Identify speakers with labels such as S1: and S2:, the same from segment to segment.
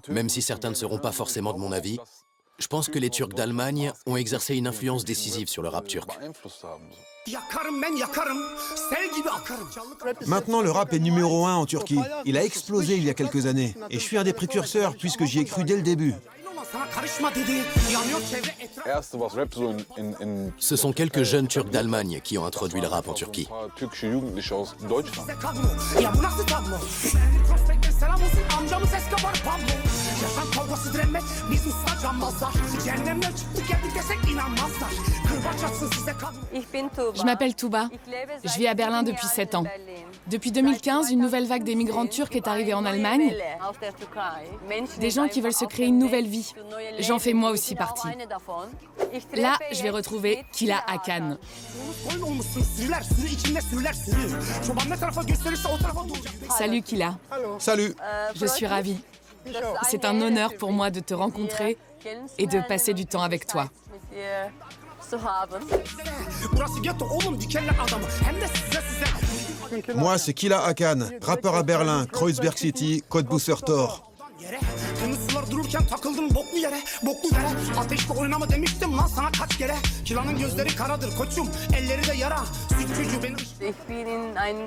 S1: Même si certains ne seront pas forcément de mon avis, je pense que les Turcs d'Allemagne ont exercé une influence décisive sur le rap turc.
S2: Maintenant, le rap est numéro 1 en Turquie. Il a explosé il y a quelques années. Et je suis un des précurseurs puisque j'y ai cru dès le début.
S1: Ce sont quelques jeunes Turcs d'Allemagne qui ont introduit le rap en Turquie.
S3: Je m'appelle Tuba. Je vis à Berlin depuis 7 ans. Depuis 2015, une nouvelle vague d'émigrants turcs est arrivée en Allemagne. Des gens qui veulent se créer une nouvelle vie. J'en fais moi aussi partie. Là, je vais retrouver Killa Hakan. Salut Killa.
S2: Salut.
S3: Je suis ravie. C'est un honneur pour moi de te rencontrer et de passer du temps avec toi.
S2: Moi, c'est Killa Hakan, rappeur à Berlin, Kreuzberg City, Cottbusser Tor.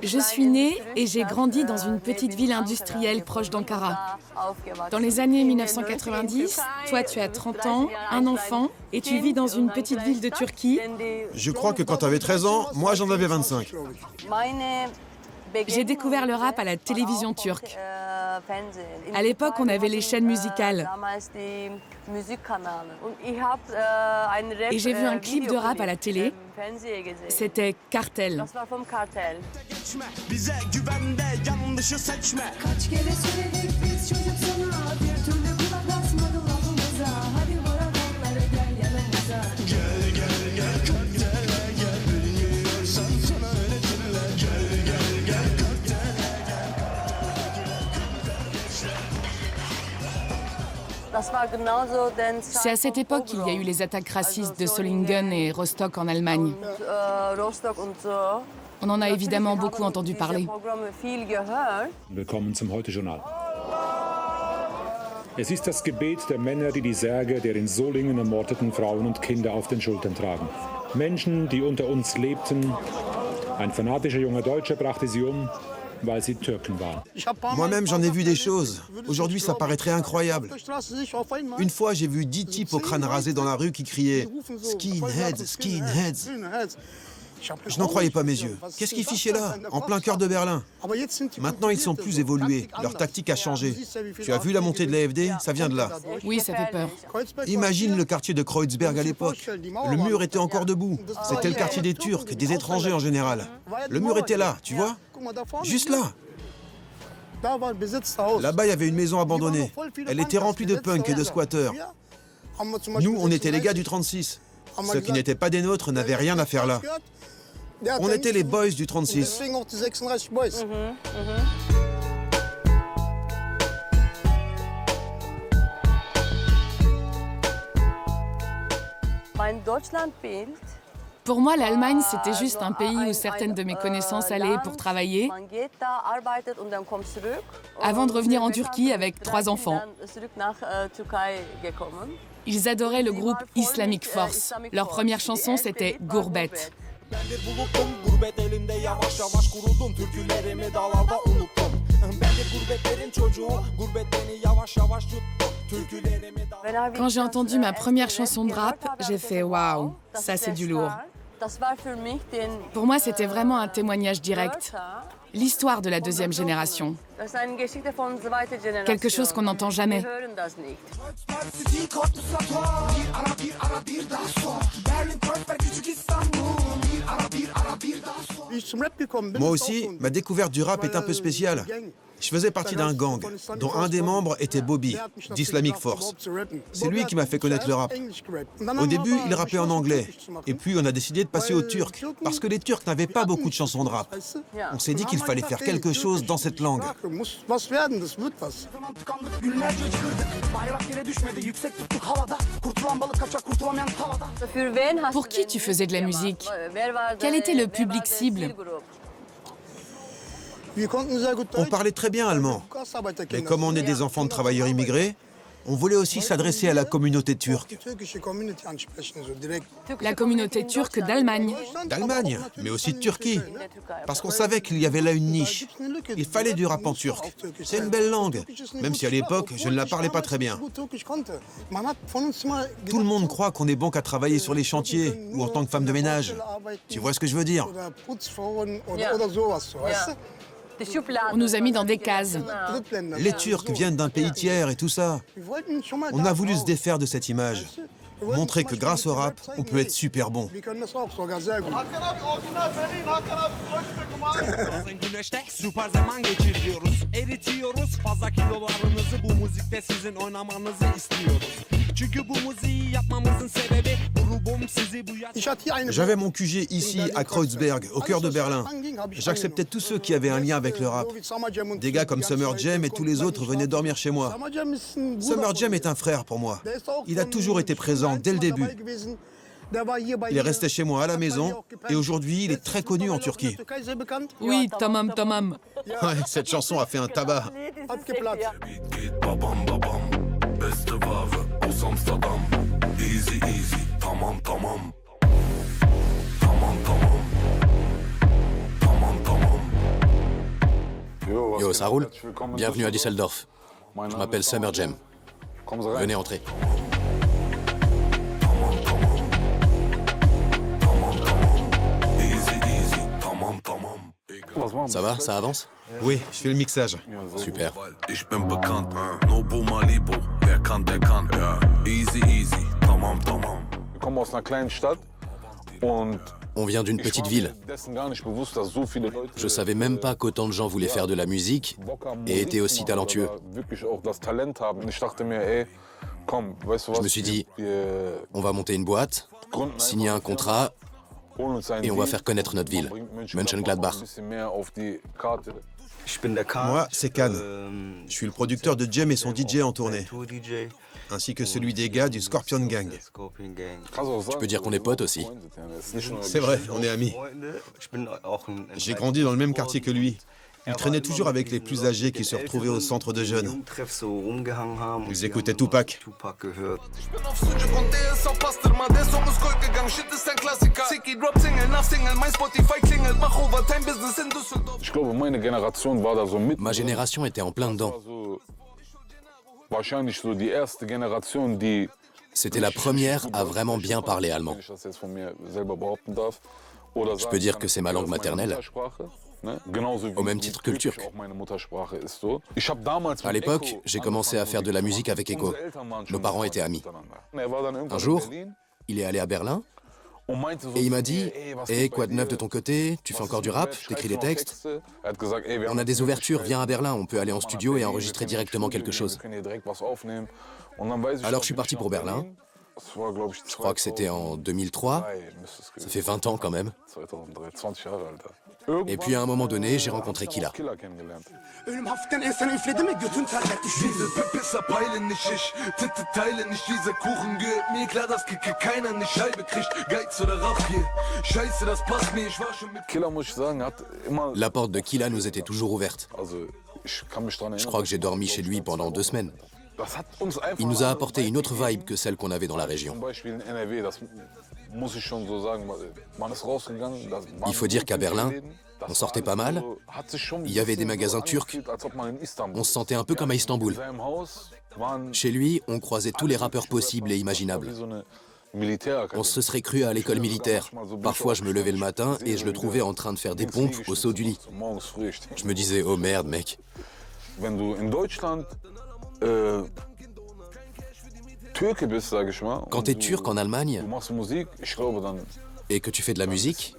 S3: Je suis née et j'ai grandi dans une petite ville industrielle proche d'Ankara. Dans les années 1990, toi tu as 30 ans, un enfant, et tu vis dans une petite ville de Turquie.
S2: Je crois que quand tu avais 13 ans, moi j'en avais 25.
S3: J'ai découvert le rap à la télévision turque. À l'époque, on avait les chaînes musicales. Et j'ai vu un clip de rap à la télé. C'était Kartel. C'est à cette époque qu'il y a eu les attaques racistes de Solingen et Rostock en Allemagne. On en a évidemment beaucoup entendu parler.
S4: Willkommen zum Heute-Journal. Es ist das Gebet der Männer, die die Särge der in Solingen ermordeten Frauen und Kinder auf den Schultern tragen. Menschen, die unter uns lebten. Ein fanatischer junger Deutscher brachte sie weil sie Türken waren.
S2: Moi-même, j'en ai vu des choses. Aujourd'hui, ça paraîtrait incroyable. Une fois, j'ai vu 10 types au crâne rasé dans la rue qui criaient « Skinheads, skinheads ». Je n'en croyais pas mes yeux. Qu'est-ce qu'ils fichaient là, en plein cœur de Berlin? Maintenant, ils sont plus évolués. Leur tactique a changé. Tu as vu la montée de l'AfD? Ça vient de là.
S3: Oui, ça fait peur.
S2: Imagine le quartier de Kreuzberg à l'époque. Le mur était encore debout. C'était le quartier des Turcs, des étrangers en général. Le mur était là, tu vois? Juste là. Là-bas, il y avait une maison abandonnée. Elle était remplie de punks et de squatteurs. Nous, on était les gars du 36. Ceux qui n'étaient pas des nôtres n'avaient rien à faire là. On était les boys du 36.
S3: Pour moi, l'Allemagne, c'était juste un pays où certaines de mes connaissances allaient pour travailler, avant de revenir en Turquie avec 3 enfants. Ils adoraient le groupe Islamic Force. Leur première chanson, c'était Gurbet. Quand j'ai entendu ma première chanson de rap, j'ai fait « Waouh, ça c'est du lourd ». Pour moi, c'était vraiment un témoignage direct. L'histoire de la deuxième génération. Quelque chose qu'on n'entend jamais.
S2: Moi aussi, ma découverte du rap est un peu spéciale. Je faisais partie d'un gang, dont un des membres était Bobby, d'Islamic Force. C'est lui qui m'a fait connaître le rap. Au début, il rappait en anglais. Et puis, on a décidé de passer au turc, parce que les Turcs n'avaient pas beaucoup de chansons de rap. On s'est dit qu'il fallait faire quelque chose dans cette langue.
S3: Pour qui tu faisais de la musique? Quel était le public cible?
S2: On parlait très bien allemand. Mais comme on est des enfants de travailleurs immigrés, on voulait aussi s'adresser à la communauté turque.
S3: La communauté turque d'Allemagne.
S2: D'Allemagne, mais aussi de Turquie. Parce qu'on savait qu'il y avait là une niche. Il fallait du rap en turc. C'est une belle langue, même si à l'époque, je ne la parlais pas très bien. Tout le monde croit qu'on est bon qu'à travailler sur les chantiers ou en tant que femme de ménage. Tu vois ce que je veux dire?
S3: On nous a mis dans des cases.
S2: Les Turcs viennent d'un pays tiers et tout ça. On a voulu se défaire de cette image. Montrer que grâce au rap, on peut être super bon. J'avais mon QG ici, à Kreuzberg, au cœur de Berlin. J'acceptais tous ceux qui avaient un lien avec le rap. Des gars comme Summer Jam et tous les autres venaient dormir chez moi. Summer Jam est un frère pour moi. Il a toujours été présent dès le début. Il est resté chez moi à la maison et aujourd'hui il est très connu en Turquie.
S3: Oui, Tamam Tamam.
S2: Ouais, cette chanson a fait un tabac.
S1: Yo, ça roule? Bienvenue à Düsseldorf. Je m'appelle Summer Jam. Venez entrer. Ça va? Ça avance?
S2: Oui, je fais le mixage.
S1: Super.
S5: Ich bin bekannt, Nobu Malibu, wer kann, der kann. Easy, easy, tamam, tamam.
S6: Wir kommen aus einer kleinen Stadt und
S1: On vient d'une petite ville. Je savais même pas qu'autant de gens voulaient faire de la musique et étaient aussi talentueux. Je me suis dit, on va monter une boîte, signer un contrat et on va faire connaître notre ville, Mönchengladbach.
S2: Moi, c'est Khan. Je suis le producteur de Jem et son DJ en tournée, ainsi que celui des gars du Scorpion Gang.
S1: Tu peux dire qu'on est potes aussi.
S2: C'est vrai, on est amis. J'ai grandi dans le même quartier que lui. Il traînait toujours avec les plus âgés qui se retrouvaient au centre de jeunes. Ils écoutaient Tupac.
S1: Ma génération était en plein dedans. C'était la première à vraiment bien parler allemand. Je peux dire que c'est ma langue maternelle, au même titre que le turc. À l'époque, j'ai commencé à faire de la musique avec Eko. Nos parents étaient amis. Un jour, il est allé à Berlin et il m'a dit « Hé, quoi de neuf de ton côté? Tu fais encore du rap? T'écris des textes? On a des ouvertures, viens à Berlin, on peut aller en studio et enregistrer directement quelque chose. » Alors je suis parti pour Berlin. Je crois que c'était en 2003. Ça fait 20 ans quand même. Et puis à un moment donné, j'ai rencontré Killa. La porte de Killa nous était toujours ouverte. Je crois que j'ai dormi chez lui pendant 2 semaines. Il nous a apporté une autre vibe que celle qu'on avait dans la région. Il faut dire qu'à Berlin, on sortait pas mal, il y avait des magasins turcs, on se sentait un peu comme à Istanbul. Chez lui, on croisait tous les rappeurs possibles et imaginables. On se serait cru à l'école militaire. Parfois, je me levais le matin et je le trouvais en train de faire des pompes au saut du lit. Je me disais, oh merde, mec. Quand t'es turc en Allemagne et que tu fais de la musique,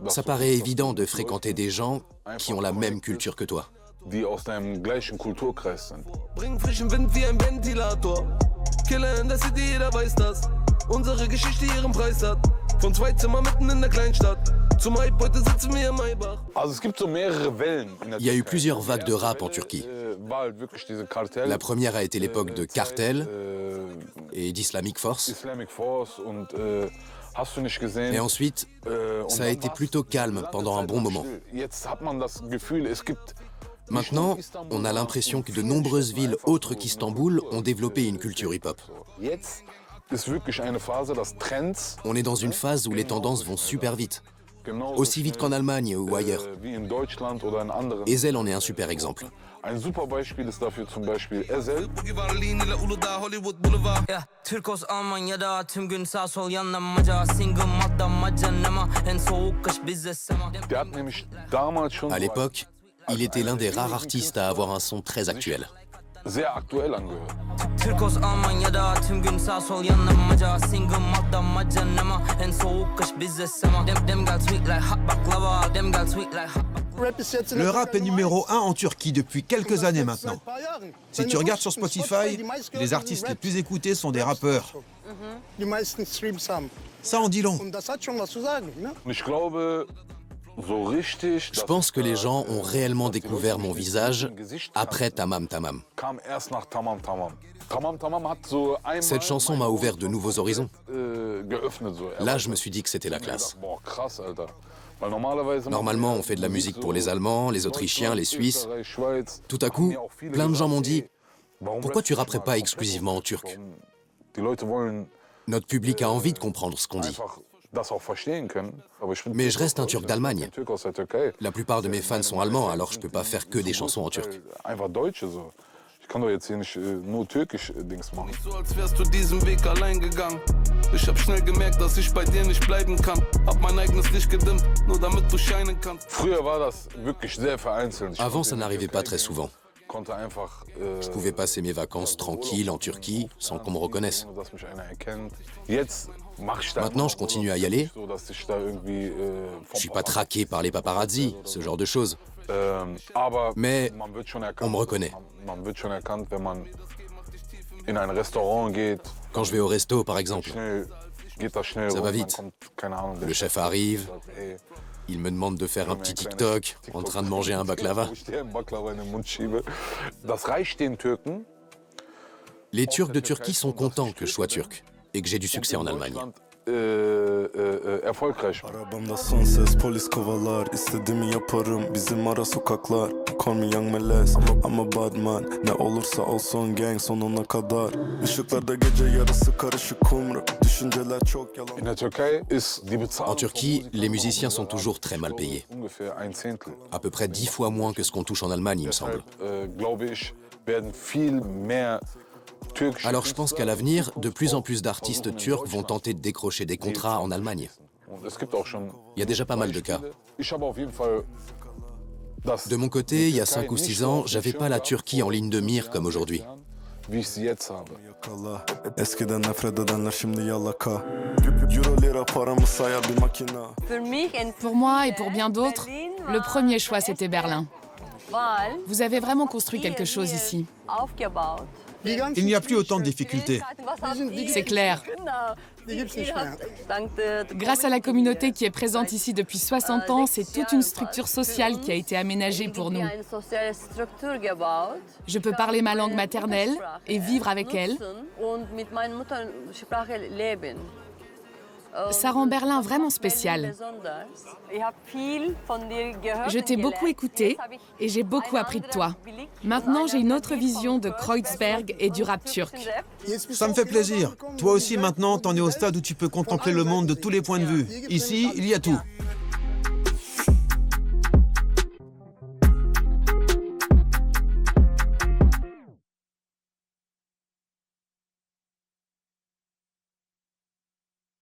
S1: ça paraît évident de fréquenter des gens qui ont la même culture que toi.
S5: Bring frischen Wind wie ein Ventilator. Killer in der City, jeder weiß das. Unsere Geschichte ihren Preis hat. Von 2 Zimmer mitten in der Kleinstadt. Zum Hype heute sitzen wir im Maybach.
S1: Il y a eu plusieurs vagues de rap en Turquie. La première a été l'époque de Cartel et d'Islamic Force. Et ensuite, ça a été plutôt calme pendant un bon moment. Maintenant, on a l'impression que de nombreuses villes autres qu'Istanbul ont développé une culture hip-hop. On est dans une phase où les tendances vont super vite, aussi vite qu'en Allemagne ou ailleurs. Ezel en est un super exemple.
S7: Ein super Beispiel ist dafür zum Beispiel Ezel. Der hat nämlich damals schon.
S1: À l'époque, il était l'un des rares artistes à avoir un son très actuel.
S7: Sehr aktuell angehört.
S2: Le rap est numéro 1 en Turquie depuis quelques années maintenant. Si tu regardes sur Spotify, les artistes les plus écoutés sont des rappeurs. Ça en dit long.
S1: Je pense que les gens ont réellement découvert mon visage après Tamam Tamam. Cette chanson m'a ouvert de nouveaux horizons. Là, je me suis dit que c'était la classe. Normalement, on fait de la musique pour les Allemands, les Autrichiens, les Suisses. Tout à coup, plein de gens m'ont dit « Pourquoi tu rapperais pas exclusivement en turc ?» Notre public a envie de comprendre ce qu'on dit. Mais je reste un Turc d'Allemagne. La plupart de mes fans sont allemands, alors je peux pas faire que des chansons en turc.
S7: Ich kann doch jetzt hier nicht nur türkisch Dings machen.
S5: So als wärst du diesen Weg allein gegangen. Ich hab schnell gemerkt, dass ich bei dir nicht bleiben kann. Hab mein eigenes Licht gedimmt, nur damit du scheinen kannst.
S7: Früher war das wirklich sehr vereinzelt.
S1: Avant, ça n'arrivait pas très souvent. Je pouvais passer mes vacances tranquilles en Turquie sans qu'on me reconnaisse. Maintenant, je continue à y aller. Je suis pas traqué par les paparazzi, ce genre de choses. Mais on me reconnaît. Quand je vais au resto, par exemple, ça va vite. Le chef arrive, il me demande de faire un petit TikTok en train de manger un baklava. Les Turcs de Turquie sont contents que je sois turc et que j'ai du succès en Allemagne.
S7: Erfolgreich.
S5: Arabamda son ses polis kovalar istediğimi yaparım bizim ara sokaklar call me young meles I'm a bad man ne olursa olsun gang sonuna kadar ışıklarda gece yarısı karışık kumru düşünceler çok yalan.
S1: En Turquie, les musiciens sont toujours très mal payés. À peu près 10 fois moins que ce qu'on touche en Allemagne, il me semble. Alors je pense qu'à l'avenir, de plus en plus d'artistes turcs vont tenter de décrocher des contrats en Allemagne. Il y a déjà pas mal de cas. De mon côté, il y a 5 ou 6 ans, j'avais pas la Turquie en ligne de mire comme aujourd'hui.
S3: Pour moi et pour bien d'autres, le premier choix c'était Berlin. Vous avez vraiment construit quelque chose ici.
S2: Il n'y a plus autant de difficultés.
S3: C'est clair. Grâce à la communauté qui est présente ici depuis 60 ans, c'est toute une structure sociale qui a été aménagée pour nous. Je peux parler ma langue maternelle et vivre avec elle. Ça rend Berlin vraiment spécial. Je t'ai beaucoup écouté et j'ai beaucoup appris de toi. Maintenant, j'ai une autre vision de Kreuzberg et du rap turc.
S2: Ça me fait plaisir. Toi aussi, maintenant, t'en es au stade où tu peux contempler le monde de tous les points de vue. Ici, il y a tout.